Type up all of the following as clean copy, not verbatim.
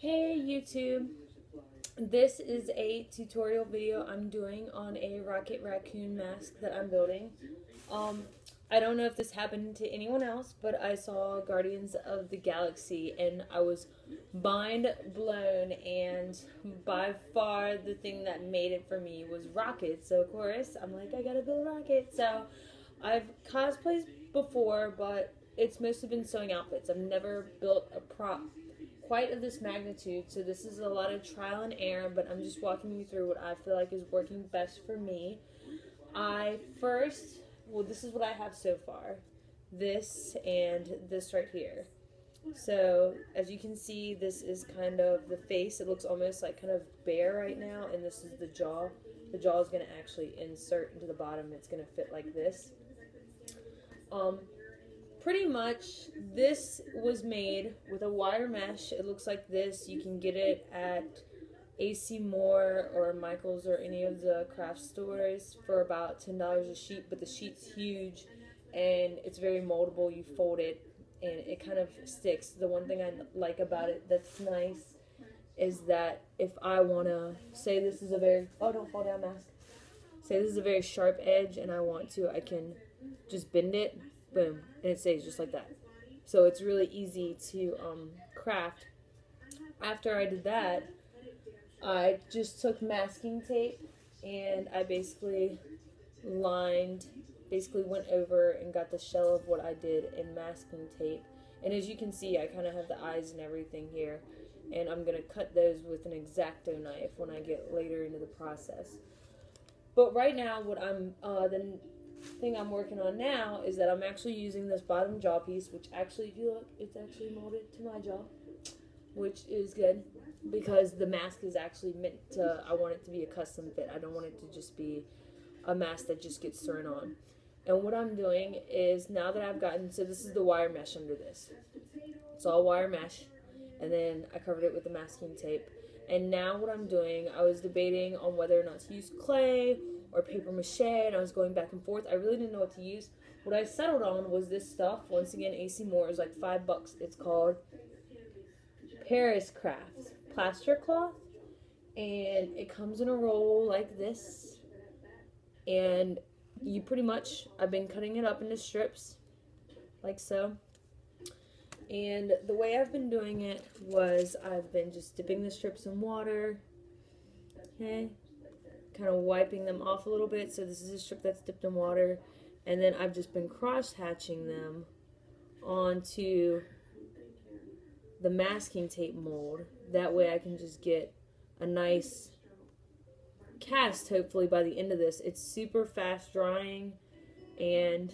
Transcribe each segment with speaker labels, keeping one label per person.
Speaker 1: Hey YouTube, this is a tutorial video I'm doing on a rocket raccoon mask that I'm building. Um, I don't know if this happened to anyone else, but I saw Guardians of the Galaxy and I was mind blown, and by far the thing that made it for me was rockets. So of course I'm like, I gotta build a rocket. So I've cosplayed before, but it's mostly been sewing outfits. I've never built a prop quite of this magnitude, so this is a lot of trial and error, but I'm just walking you through what I feel like is working best for me. This is what I have so far. This and this right here. So, as you can see, this is kind of the face. It looks almost like kind of bare right now, and this is the jaw. The jaw is going to actually insert into the bottom. It's going to fit like this. Pretty much, this was made with a wire mesh. It looks like this. You can get it at AC Moore or Michael's or any of the craft stores for about $10 a sheet, but the sheet's huge and it's very moldable. You fold it and it kind of sticks. The one thing I like about it that's nice is that if I want to say this is a very, oh, don't fall down, mask. Say this is a very sharp edge and I want to, I can just bend it, boom, and it stays just like that. So it's really easy to craft. After I did that, I just took masking tape and I basically went over and got the shell of what I did in masking tape. And as you can see, I kind of have the eyes and everything here, and I'm going to cut those with an X-Acto knife when I get later into the process. But right now, what the thing I'm working on now is that I'm actually using this bottom jaw piece, which actually, if you look, it's actually molded to my jaw, which is good because the mask is actually meant to, I want it to be a custom fit. I don't want it to just be a mask that just gets thrown on. And what I'm doing is, now that I've gotten, so this is the wire mesh under this. It's all wire mesh, and then I covered it with the masking tape. And now what I'm doing, I was debating on whether or not to use clay or paper mache, and I was going back and forth. I really didn't know what to use. What I settled on was this stuff. Once again, AC Moore is like $5. It's called Paris Crafts plaster cloth, and it comes in a roll like this. And you pretty much, I've been cutting it up into strips like so. And the way I've been doing it was I've been just dipping the strips in water, okay, kind of wiping them off a little bit. So this is a strip that's dipped in water, and then I've just been cross hatching them onto the masking tape mold. That way I can just get a nice cast hopefully by the end of this. It's super fast drying, and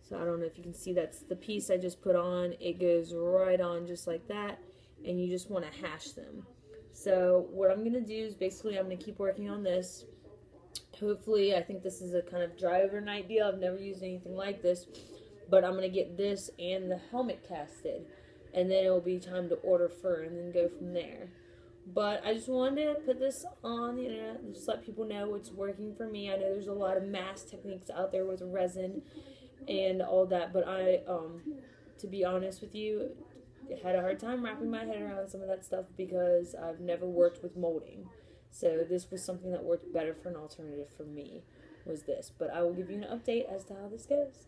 Speaker 1: so I don't know if you can see, that's the piece I just put on. It goes right on just like that, and you just want to hash them. So what I'm going to do is basically I'm going to keep working on this. Hopefully, I think this is a kind of dry overnight deal. I've never used anything like this, but I'm going to get this and the helmet casted, and then it will be time to order fur and then go from there. But I just wanted to put this on the internet and just let people know what's working for me. I know there's a lot of mask techniques out there with resin and all that, but I, to be honest with you, had a hard time wrapping my head around some of that stuff because I've never worked with molding. So this was something that worked better for an alternative for me, was this. But I will give you an update as to how this goes.